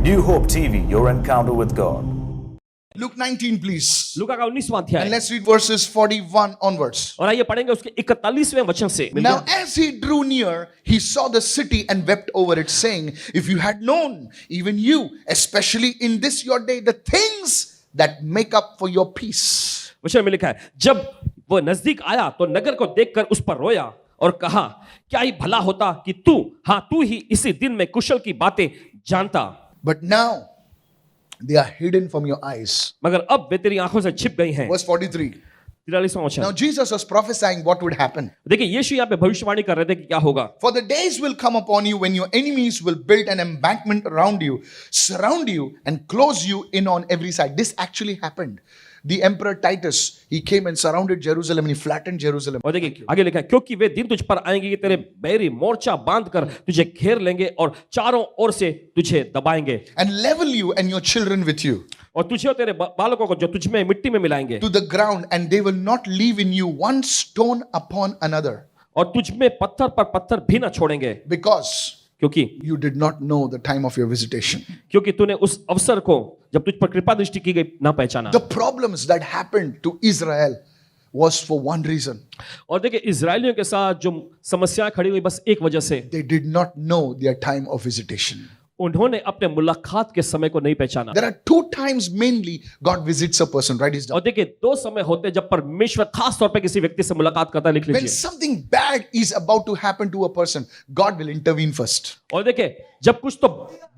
New Hope TV, your encounter with God. Luke 19, please. लूका का 19वां And अध्याय let's read verses 41 onwards. और आइए पढ़ेंगे उसके 41वें वचन से। Now, as he drew near, he saw the city and wept over it, saying, If you had known, even you, especially in this your day, the things that make up for your peace. वचन में लिखा है, जब वो नजदीक आया तो नगर को देखकर उस पर रोया और कहा, क्या ही भला होता कि तू ही इसी दिन में कुशल की बातें जानता। But now they are hidden from your eyes. मगर अब वे तेरी आंखों से छिप गई हैं। Verse 43. 43वां वचन। Now Jesus was prophesying what would happen. देखिए यीशु यहाँ पे भविष्यवाणी कर रहे थे कि क्या होगा। For the days will come upon you when your enemies will build an embankment around you, surround you, and close you in on every side. This actually happened. The Emperor Titus, he came and surrounded Jerusalem and he flattened Jerusalem. और देखिए आगे लिखा है, क्योंकि वे दिन तुझ पर आएंगे कि तेरे बैरी मोर्चा बांध कर तुझे घेर लेंगे और चारों ओर से तुझे दबाएंगे। And level you and your children with you और तुझे और तेरे बालकों को जो तुझ में मिट्टी में मिलाएंगे। to the ground, and they will not leave in you one stone upon another. और तुझ में पत्थर पर पत्थर भी ना छोड़ेंगे। Because क्योंकि you did not know the time of your visitation. तूने उस अवसर को जब तुझ पर कृपा दृष्टि की गई ना पहचाना। The problems that happened to Israel was for one reason. और देखिए इजरायलियों के साथ जो समस्या खड़ी हुई बस एक वजह से, They did not know their time of visitation. उन्होंने अपने मुलाकात के समय को नहीं पहचाना। There are two times mainly God visits a person. Write this down. और देखिए दो समय होते हैं जब परमेश्वर खास तौर पे किसी व्यक्ति से मुलाकात करता है, लिख When लीजिए। something bad is about to happen to a person, God will intervene first. और देखिए जब कुछ तो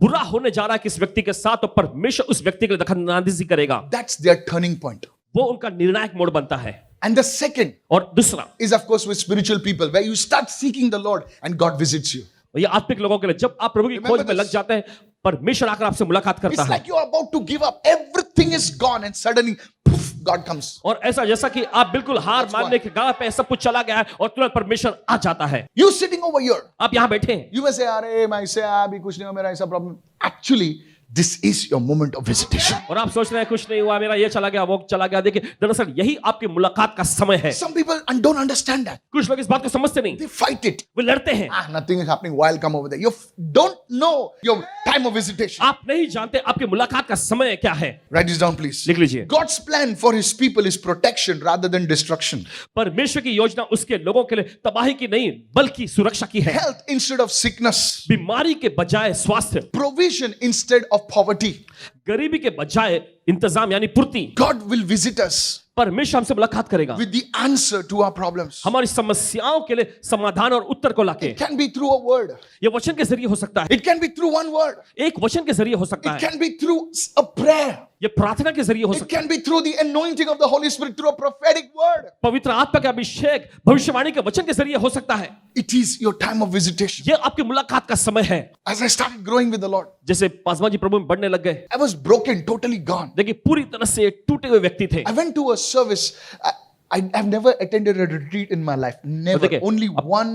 बुरा होने जा रहा है किस व्यक्ति के साथ, तो परमेश्वर उस व्यक्ति के लिए दखलंदाजी करेगा। That's their turning point. वो उनका निर्णायक मोड़ बनता है। And the second और दूसरा is, of course, with spiritual people, where you start seeking the Lord and God visits you. ये आत्मिक लोगों के लिए, जब आप प्रभु की खोज में लग जाते हैं, परमेश्वर आकर आपसे मुलाकात करता It's है। like you are about to give up. Everything is gone, and suddenly, poof, God comes. और ऐसा जैसा कि आप बिल्कुल हार That's मानने why. के गाह पे सब कुछ चला गया है और तुरंत परमेश्वर आ जाता है। You sitting over here, आप यहाँ बैठे हैं, you may say, "अरे मैं इससे अभी कुछ नहीं हुआ, मेरा ऐसा problem." Actually, this is your moment of visitation. और आप सोच रहे हैं कुछ नहीं हुआ, मेरा ये चला गया, वो चला गया। देखिए दरअसल यही आपकी मुलाकात का समय है। Some people don't understand that. कुछ लोग इस बात को समझते नहीं, They fight it. वो लड़ते हैं। Nothing is happening. Why I'll come over there? You don't know your time of visitation. आप नहीं जानते आपकी मुलाकात का समय क्या है। Write this down, please. लिख लीजिए। God's plan for His people is protection rather than destruction. परमेश्वर की योजना उसके लोगों के लिए तबाही की नहीं बल्कि सुरक्षा की है। Health instead of sickness. बीमारी के बजाय स्वास्थ्य, Provision instead of poverty. गरीबी के बजाय इंतजाम यानी पूर्ति। God will visit us परमेश्वर हमसे मुलाकात करेगा with the answer to our problems. हमारी समस्याओं के लिए समाधान और उत्तर को लाके। It can be through a word. ये वचन के जरिए हो सकता है, It can be through one word. एक वचन के जरिए हो सकता It है, can be through a prayer. ये प्रार्थना के जरिए हो It सकता है, can be through the anointing of the Holy Spirit, through a prophetic word. पवित्र आत्मा का अभिषेक भविष्यवाणी के वचन के जरिए हो सकता है। It is your time of visitation. ये आपकी मुलाकात का समय है। As I started growing with the Lord, जैसे पासवान जी प्रभु में बढ़ने लग गए, I was broken, totally gone. देखिए पूरी तरह से टूटे हुए व्यक्ति थे। I went to a service. I've never attended a retreat in my life. Never. देखिए, Only one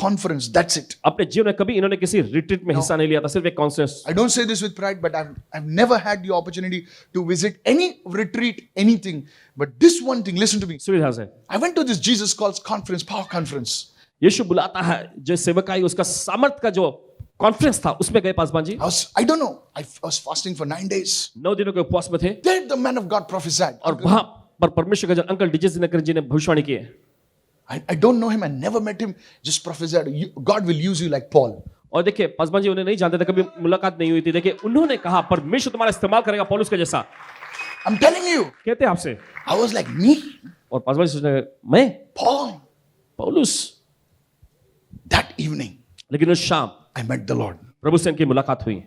conference. That's it. अपने जीवन में कभी इन्होंने किसी रिट्रीट में हिस्सा नहीं लिया था, सिर्फ एक conference. I don't say this with pride, but I've never had the opportunity to visit any retreat, anything. But this one thing, listen to me. सुविधा से I went to this Jesus Calls conference, power conference. यीशु बुलाता है, जो सेवकाई उसका सामर्थ का जो कॉन्फ्रेंस था उसमें गए Paswan ji. I don't know. I was fasting for 9 days. 9 दिनों के उपवास में थे There the man of God prophesied. और वहां पर परमेश्वर का जन अंकल डीजे दिनकर जी ने भविष्यवाणी की है। I don't know him. I never met him. Just prophesied. God will use you like Paul. और देखिए पासवान जी उन्हें नहीं जानते थे, कभी मुलाकात नहीं हुई थी। देखिए उन्होंने कहा परमेश्वर तुम्हारा इस्तेमाल करेगा पौलुस के जैसा। I'm telling you. कहते हैं आपसे, I was like, me? और पासवान जी सोचने लगे, मैं Paul. पौलुस। That evening, लेकिन उस शाम I met the Lord. प्रभु से इनकी मुलाकात हुई।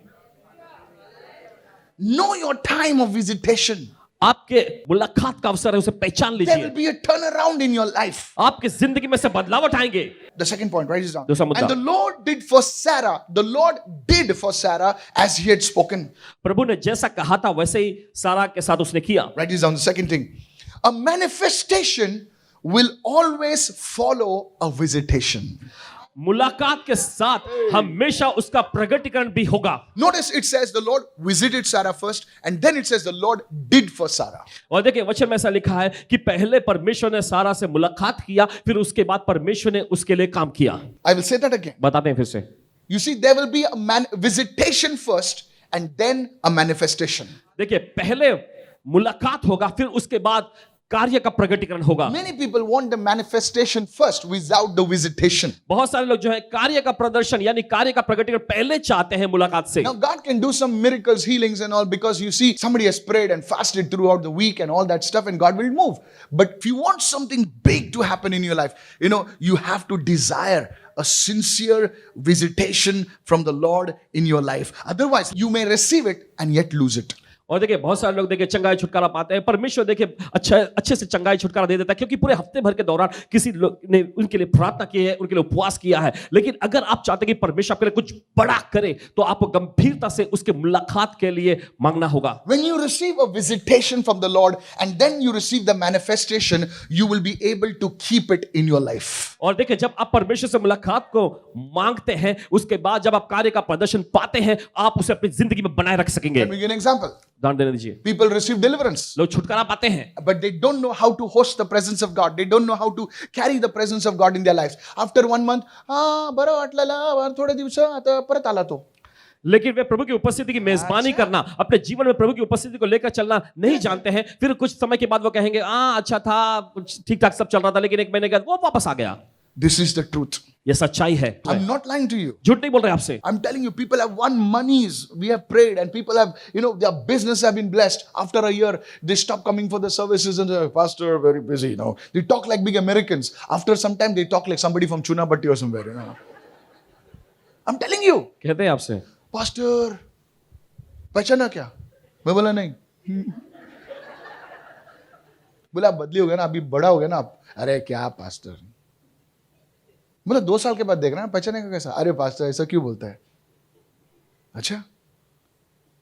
Know your time of visitation. आपके मुलाकात का अवसर है, उसे पहचान There will लीजिए। be a turnaround in your life. आपकी जिंदगी में से बदलावट आएंगे। The second point, write this down. दूसरा मुद्दा। And the Lord did for Sarah. The Lord did for Sarah as He had spoken. प्रभु ने जैसा कहा था वैसे ही सारा के साथ उसने किया। Write this down. The second thing, a manifestation will always follow a visitation. मुलाकात के साथ हमेशा उसका प्रगटीकरण भी होगा। Notice it says the Lord visited Sarah first, and then it says the Lord did for Sarah. और देखिए वचन में ऐसा लिखा है कि पहले परमेश्वर ने सारा से मुलाकात किया, फिर उसके बाद परमेश्वर ने उसके लिए काम किया। I will say that again. बताते हैं फिर से। You see, there will be a visitation first, and then a manifestation. देखिए, पहले मुलाकात होगा, फिर उसके बाद कार्य का प्रकटीकरण होगा। Many people want the manifestation first without the visitation. बहुत सारे लोग जो है कार्य का प्रदर्शन यानी कार्य का प्रकटीकरण पहले चाहते हैं मुलाकात से। Now God can do some miracles, healings and all, because you see somebody has prayed and fasted throughout the week and all that stuff, and God will move. But if you want something big to happen in your life, you have to desire a sincere visitation from the Lord in your life. Otherwise, you may receive it and yet lose it. और देखिए, बहुत सारे लोग देखिए चंगाई छुटकारा पाते हैं, परमेश्वर देखिए अच्छे से चंगाई छुटकारा दे देता है, क्योंकि पूरे हफ्ते भर के दौरान किसी लोग ने उनके लिए प्रार्थना की है, उनके लिए उपवास किया है। लेकिन अगर आप चाहते हैं कि परमेश्वर आपके लिए कुछ बड़ा करे, तो आपको गंभीरता से उसके मुलाकात के लिए मांगना होगा। When you receive a visitation from the Lord and then you receive the manifestation, you will be able to keep it in your life. और देखिए, जब आप परमेश्वर से मुलाकात को मांगते हैं, उसके बाद जब आप कार्य का प्रदर्शन पाते हैं, आप उसे अपनी जिंदगी में बनाए रख सकेंगे। Let me give an example. उदाहरण देने दीजिए। People receive deliverance, लोग छुटकारा पाते हैं, but they don't know how to host the presence of God. They don't know how to carry the presence of God in their lives. After 1 month, बरं वाटलं, थोडे दिवस आता परत आला तो. लेकिन वे प्रभु की उपस्थिति की मेजबानी करना, अपने जीवन में प्रभु की उपस्थिति को लेकर चलना नहीं जानते हैं। फिर कुछ समय के बाद वो कहेंगे, अच्छा था, ठीक ठाक सब चल रहा था, लेकिन 1 महीने के बाद वो वापस आ गया। This is the truth. ये सच्चाई है। I'm not lying to you. झूठ नहीं बोल रहे आपसे। I'm telling you, people have won monies. We have prayed and people have, their business have been blessed. After a year, they stop coming for the services and say, Pastor, very busy, They talk like big Americans. After some time, they talk like somebody from Chunabatti or somewhere, I'm telling you. कहते हैं आपसे, Pastor, पहचाना क्या? मैं बोला नहीं। बोला आप बदली हो गया ना, अभी बड़ा हो गया ना आप। अरे क्या पास्टर? बोला 2 साल के बाद देख रहा है, पहचाने का कैसा? अरे पास्टर ऐसा क्यों बोलता है? अच्छा,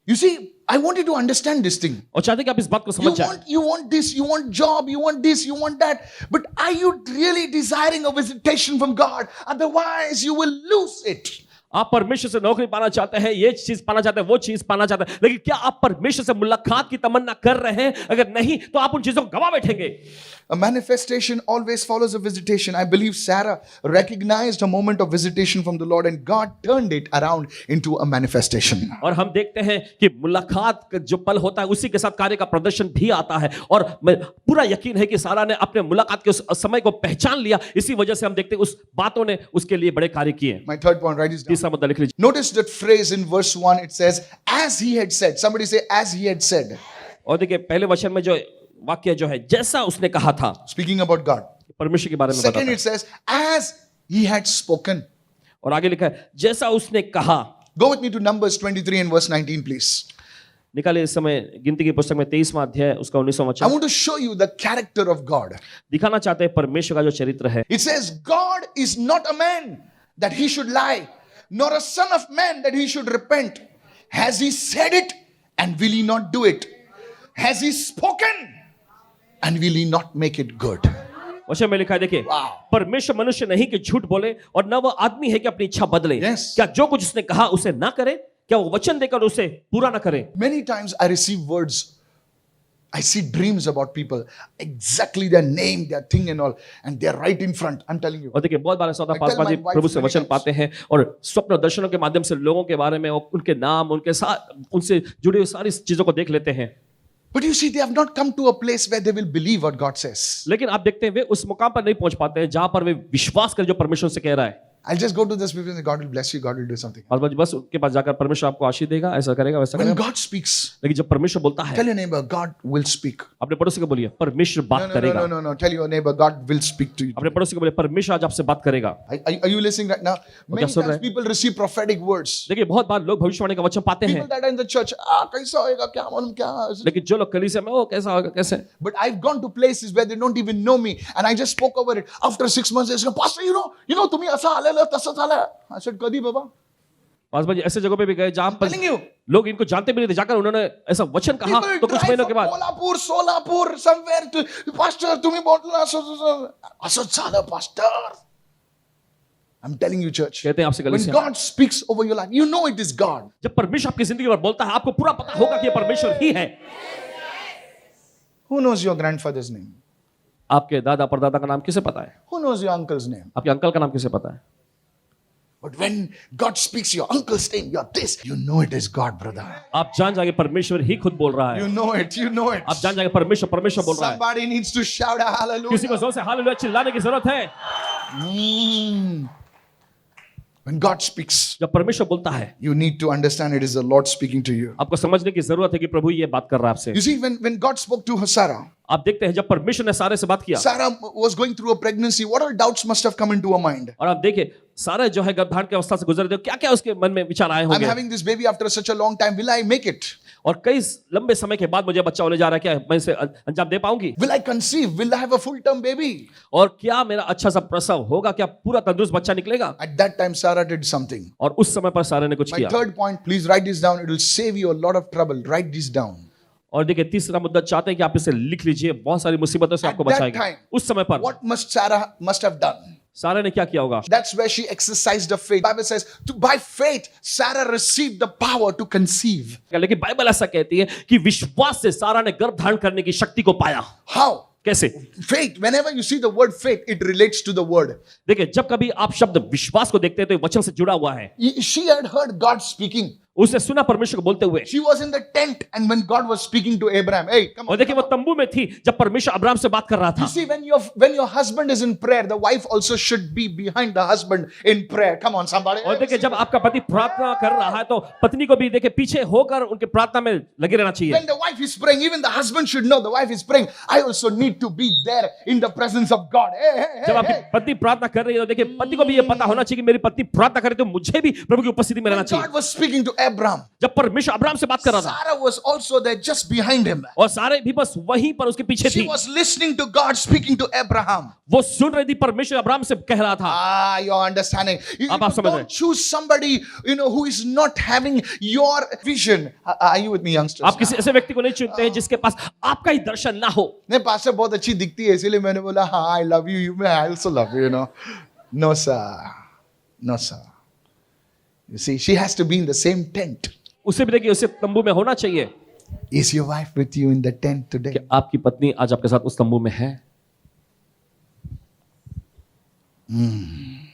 you see, I want you to understand this thing. और चाहते कि आप इस बात को समझ जाएं। You want this, you want job, you want this, you want that. But are you really desiring a visitation from God? Otherwise, you will lose it. आप परमेश्वर से नौकरी पाना चाहते हैं, ये चीज पाना चाहते हैं, वो चीज पाना चाहते हैं, लेकिन क्या आप परमेश्वर से मुलाकात की तमन्ना कर रहे हैं? अगर नहीं, तो आप उन चीजों को गवा बैठेंगे। A manifestation always follows a visitation. I believe Sarah recognized a moment of visitation from the Lord and God turned it around into a manifestation. और हम देखते हैं कि मुलाकात का जो पल होता है, उसी के साथ कार्य का प्रदर्शन भी आता है। और पूरा यकीन है कि सारा ने अपने मुलाकात के उस समय को पहचान लिया। इसी वजह से हम देखते हैं उस बातों ने उसके लिए बड़े कार्य किए। My third point, write this down. तीसरा मुद्दा लिख लीजिए। Notice that phrase in verse 1, it says, as he had said. Somebody say, as he had said. और देखिए, पहले वचन में जो वाक्य जो है, जैसा उसने कहा था, Speaking about God. परमेश्वर के बारे में बताता Second, है। it says, as he had spoken. और आगे लिखा है, जैसा उसने कहा। Go with me to Numbers 23 and verse 19, please. निकाले इस समय गिनती की पुस्तक में 23वां अध्याय उसका 19वां I वचन। want to show you the character of God. दिखाना चाहते हैं परमेश्वर का जो चरित्र है। It says, God is not a man that he should lie, nor a son of man that he should repent. Has he said it and will he not do it? Has he spoken and will he not make it good? वचन में लिखा है, देखिए, Wow. परमेश्वर मनुष्य नहीं कि झूठ बोले और न वो आदमी है कि अपनी इच्छा बदले। Yes. क्या जो कुछ उसने कहा उसे ना करे? क्या वो वचन देकर उसे पूरा ना करे? Many times I receive words. I see dreams about people, exactly their name, their thing and all, and they're right in front. I'm telling you. और देखिए, बहुत बार ऐसा होता है, I tell Paswan ji my wife प्रभु से many वचन times. पाते हैं और स्वप्न दर्शनों के माध्यम से लोगों के बारे में, उनके नाम, उनके साथ उनसे जुड़ी हुई सारी चीजों को देख लेते हैं। But you see, they have not come to a place where they will believe what God says. लेकिन आप देखते हैं वे उस मुकाम पर नहीं पहुंच पाते हैं जहां पर वे विश्वास करें जो परमेश्वर से कह रहा है। I'll just go to this people and say, God will bless you, God will do something. और बस उनके पास जाकर परमेश्वर आपको आशीष देगा, ऐसा करेगा, वैसा When करेगा। God speaks, लेकिन जब परमेश्वर बोलता है, tell your neighbor, God will speak. अपने पड़ोसी को बोलिए, परमेश्वर बात No, करेगा। no. Tell your neighbor, God will speak to you. अपने पड़ोसी को बोलिए, परमेश्वर आज आपसे बात करेगा। Are you listening right now? Many सुन रहे times हैं? people receive prophetic words. देखिए, बहुत बार लोग भविष्यवाणी का वचन पाते हैं, People that are in the church, कैसा होएगा, क्या मालूम क्या? लेकिन जो लोग कलीसिया में, ओ कैसा होगा, कैसे? But I've gone to places where they don't even know me, and I just spoke over it. After 6 months, they say, Pastor, you know, तुम्ही असं आलेलं, तसं झालं. I said, कधी बाबा? पासवान जी ऐसे जगह पे भी गए जहां पर Telling you. लोग इनको जानते भी नहीं थे, जाकर उन्होंने ऐसा वचन कहा, People तो कुछ drive महीनों के from बाद Kolhapur, Solapur, somewhere to, Pastor, तुम्ही बोलला असं झालं, Pastor. I'm telling you, church. कहते हैं आपसे When कलीसिया, God speaks over your life, you know it is God. जब परमेश्वर आपकी जिंदगी पर बोलता है, आपको पूरा पता होगा कि ये परमेश्वर ही है। Who knows your grandfather's name? आपके दादा परदादा का नाम किसे पता है? Who knows your uncle's name? आपके अंकल का नाम किसे पता है? But when God speaks, your uncle's saying, you're this, you know it is God, brother. आप जान जाएंगे परमेश्वर ही खुद बोल रहा है। You know it, you know it. आप जान जाएंगे परमेश्वर बोल रहा है। Somebody needs to shout a किसी को hallelujah. जोर से हालेलुया चिल्लाने की जरूरत है। When God speaks, जब परमेश्वर बोलता है, you need to understand it is the Lord speaking to you. आपको समझने की जरूरत है कि प्रभु ये बात कर रहा है आपसे। You see, when God spoke to Sarah, आप देखते हैं जब परमेश्वर ने सारे से बात किया, Sarah was going through a pregnancy. What all doubts must have come into her mind? और आप देखिए सारे जो है गर्भधारण की अवस्था से गुजर रहे थे, क्या क्या उसके मन में विचार आए I'm होंगे। having this baby after such a long time. Will I make it? और कई लंबे समय के बाद मुझे बच्चा होने जा रहा है, क्या मैं इसे अंजाम दे पाऊंगी? Will I conceive? Will I have a full-term baby? और क्या मेरा अच्छा सा प्रसव होगा? क्या पूरा तंदुरुस्त बच्चा निकलेगा? At that time, Sarah did something. और उस समय पर सारे ने कुछ My किया। third point, please write this down. It will save you a lot of trouble. Write this down. और देखिए तीसरा मुद्दा चाहते हैं कि आप इसे लिख लीजिए, बहुत सारी मुसीबतों से At आपको that बचाएगा। time, उस समय पर What must Sarah must have done? सारे ने क्या किया होगा? That's where she exercised her faith. Bible says, by faith, Sarah received the power to conceive. लेकिन बाइबल ऐसा कहती है कि विश्वास से सारा ने गर्भ धारण करने की शक्ति को पाया। How? कैसे? Faith. Whenever you see the word faith, it relates to the word. देखिए जब कभी आप शब्द विश्वास को देखते हैं तो ये वचन से जुड़ा हुआ है। She had heard God speaking. उसने सुना परमेश्वर को बोलते हुए। She was in the tent, and when God was speaking to Abraham, hey, come और on. देखिए वो तंबू में थी जब परमेश्वर अब्राहम से बात कर रहा था। You see, when your husband is in prayer, the wife also should be behind the husband in prayer. Come on, somebody. और देखिए जब आपका पति प्रार्थना कर रहा है तो पत्नी को भी देखिए पीछे होकर उनके प्रार्थना में लगे रहना चाहिए। When the wife is praying, even the husband should know the wife is praying. I also need to be there in the presence of God. Hey, hey, जब hey, आपकी hey. पत्नी प्रार्थना कर रही है तो देखिए पति को भी ये पता होना चाहिए कि मेरी पत्नी प्रार्थना करे तो मुझे भी प्रभु की उपस्थिति में रहना When चाहिए। God was speaking to Abraham, जब परमेश्वर अब्राहम से बात कर रहा था Sarah was also there just behind him. और सारे भी बस वहीं पर उसके पीछे She थी। was listening to God speaking to Abraham. वो सुन रही थी परमेश्वर अब्राहम से कह रहा था। You're understanding. You आप समझ रहे हैं। don't choose somebody, who is not having your vision. Are you with me, youngsters? आप किसी ऐसे व्यक्ति को नहीं चुनते हैं जिसके पास आपका ही दर्शन ना हो। नहीं, पास्टर बहुत अच्छी दिखती है इसीलिए मैंने बोला हाँ, I love you, I also love you, No sir. No sir. You see, she has to be in the same tent. उसे भी देखिए उसे तंबू में होना चाहिए। Is your wife with you in the tent today? कि आपकी पत्नी आज आपके साथ उस तंबू में है।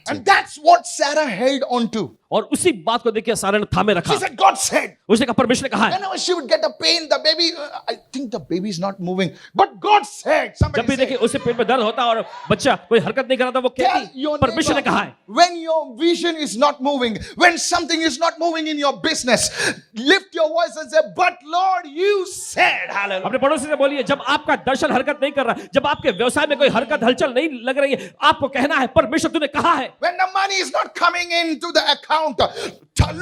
And that's what Sarah held on to. और उसी बात को देखिए सारे ने थामे रखा। She said, God said. उसने कहा परमेश्वर ने कहा है। Whenever she would get a pain, the baby, I think the baby is not moving. But God said. जब Somebody भी say, देखिए उसे पेट में दर्द होता है और बच्चा कोई हरकत नहीं कर रहा था वो tell कहती your परमेश्वर ने कहा neighbor, है। when your vision is not moving, when something is not moving in your business, lift your voice and say, but Lord, you said. Hallelujah. अपने पड़ोसी से बोलिए जब आपका दर्शन हरकत नहीं कर रहा, जब आपके व्यवसाय में कोई हरकत हलचल नहीं लग रही है, आपको कहना है परमेश्वर तूने कहा है। When the money is not coming into the account,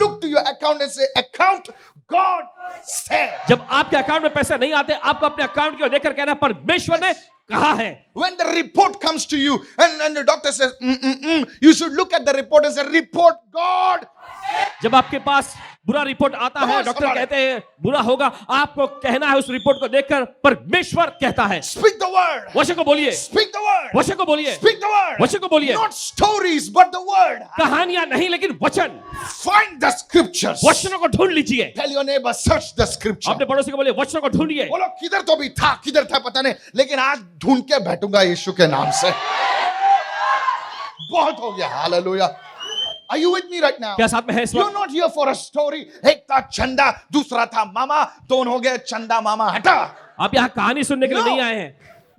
look to your account and say, account, God said. जब आपके अकाउंट में पैसे नहीं आते, आपको अपने अकाउंट की ओर देखकर कहना परमेश्वर ने कहा है। When the report comes to you and the doctor says, you should look at the report and say, report, God. जब आपके पास बुरा रिपोर्ट आता है, डॉक्टर कहते हैं बुरा होगा, आपको कहना है उस रिपोर्ट को देखकर परमेश्वर कहता है। Speak the word. वचन को बोलिए, Speak the word. वचन को बोलिए, Speak the word. वचन को बोलिए। Not stories, but the word. कहानियां नहीं लेकिन वचन। Find the scriptures. वचनों को ढूंढ लीजिए। Tell your neighbor, search the scripture. अपने पड़ोसी को बोलिए वचनों को ढूंढिए। बोलो किधर तो भी था, किधर था पता नहीं, लेकिन आज ढूंढ के बैठूंगा यीशु के नाम से। बहुत हो गया। Hallelujah. Are you with me right now? क्या साथ में है इस You're वक्त? not here for a story. एक था चंदा, दूसरा था मामा, दोनों हो गए चंदा मामा। हटा। आप यहाँ कहानी सुनने के लिए No. नहीं आए हैं।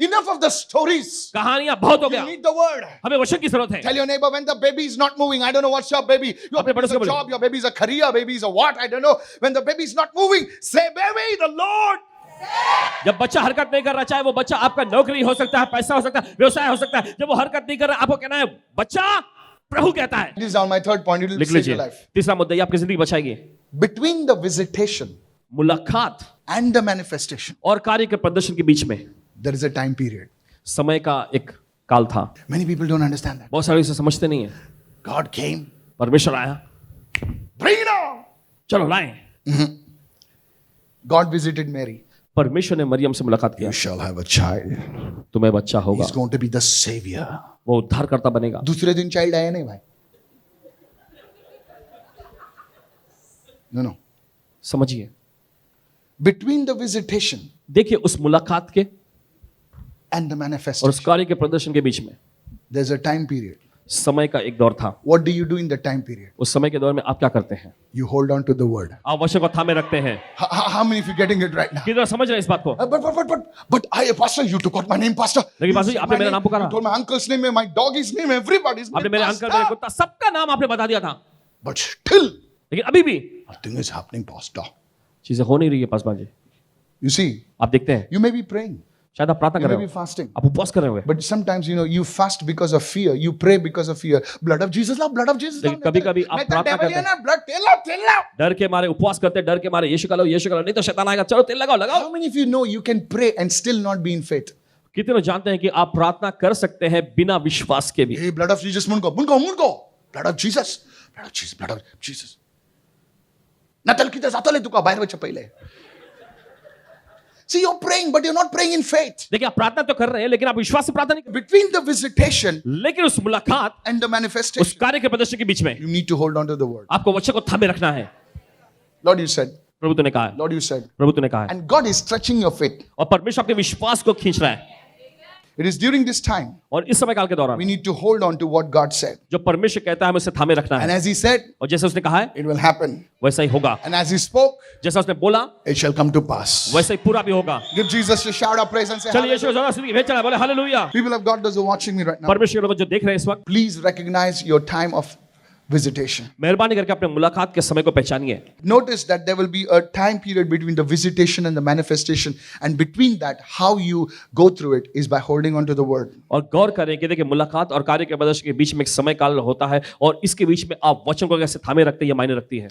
Enough of the stories. कहानियां बहुत हो You गया। need the word. हमें वचन की जरूरत है। Tell your neighbor when the baby is not moving. I don't know what's your baby. Your अपने baby is पड़ोसी a को बोलो। job, your baby is a career, baby is a what? I don't know. When the baby is not moving, say, baby, the Lord. जब बच्चा हरकत नहीं कर रहा, चाहे वो बच्चा आपका नौकरी हो सकता है, पैसा हो सकता है, व्यवसाय हो सकता है, जब वो हरकत नहीं कर रहा, आपको कहना है बच्चा प्रभु कहता है। This is on my third point. It will लिख save your लीजिए। life. तीसरा मुद्दा ये आपकी जिंदगी बचाएगी। Between the visitation मुलाकात and the manifestation, और कार्य के प्रदर्शन के बीच में there is a time period. समय का एक काल था। Many people don't understand that. बहुत सारे इसे समझते नहीं है। God came. परमेश्वर आया, Bring it on. चलो लाएं। God visited Mary. परमेश्वर ने मरियम से मुलाकात किया। You shall have a child. तुम्हें बच्चा होगा, He's going to be the savior. वो उद्धारकर्ता बनेगा। दूसरे दिन चाइल्ड आया नहीं भाई। No. समझिए, Between the visitation देखिए उस मुलाकात के and the और उस manifestation, कार्य के प्रदर्शन के बीच में there's a time period. समय का एक दौर था। What do you do in that time period? उस समय के दौर में आप क्या करते हैं? You hold on to the word. आप वचन को थामे रखते हैं। How many of you getting it right now? कितना समझ रहे हैं इस बात को? But Pastor, you took out my name, Pastor. लेकिन You पास्टर जी, said आपने my मेरा name. नाम पुकारा। You told my uncle's name, my doggy's name, everybody's name. आपने मेरे अंकल, मेरे Pastor. कुत्ता, सबका नाम आपने बता दिया था। But still, लेकिन अभी भी nothing is happening, Pastor. चीजें हो नहीं रही है पासवान जी। You see, आप देखते हैं, you may be praying, शायद आप प्रार्थना you कर may रहे be हो, fasting. आप उपवास कर रहे होंगे, But sometimes, you fast because of fear. You pray because of fear. Blood of Jesus, love, blood of Jesus. लेकिन कभी-कभी आप प्रार्थना करते हैं, blood, tell out. डर के मारे उपवास करते हैं, डर के मारे यीशु का लो, नहीं तो शैतान आएगा, चलो तेल लगाओ लगाओ। How many of you know you can pray and still not be in faith? कितने लोग जानते हैं कि आप प्रार्थना कर सकते हैं बिना विश्वास के भी? Hey, blood of Jesus, mungo. Blood of Jesus. Blood of Jesus. Natal kita zatale tuka bayar wacha paile. See, you're praying, but you're not praying in faith. देखिए आप प्रार्थना तो कर रहे हैं, लेकिन आप विश्वास से प्रार्थना नहीं कर Between the visitation रहे। लेकिन उस मुलाकात, and the उस manifestation, कार्य के प्रदर्शन के बीच में you need to hold on to the word. आपको वचन को थामे रखना है। Lord, you said. प्रभु तूने कहा है, Lord, you said. प्रभु तूने कहा है, And God is stretching your faith. और परमेश्वर आपके विश्वास को खींच रहा है। It is during this time और इस समय काल के दौरान we need to hold on to what God said. जो परमेश्वर कहता है हमें उसे थामे रखना And है, as He said, और जैसे उसने कहा है it will happen. वैसा ही होगा, And as He spoke, जैसा उसने बोला it shall come to pass. वैसा ही पूरा भी होगा। Give Jesus a shout of praise and say, चलिए यीशु hallelujah. जरा स्तुति भेज चला बोले hallelujah. People of God, those who are watching me right now, परमेश्वर के लोग जो देख रहे हैं इस वक्त, please recognize your time of visitation. मेहरबानी करके अपने मुलाकात के समय को पहचानिए। Notice that there will be a time period between the visitation and the manifestation, and between that, how you go through it is by holding on to the word. और गौर करें कि देखिए मुलाकात और कार्य के प्रदर्शन के बीच में एक समय काल होता है, और इसके बीच में आप वचन को कैसे थामे रखते हैं ये मायने रखती है।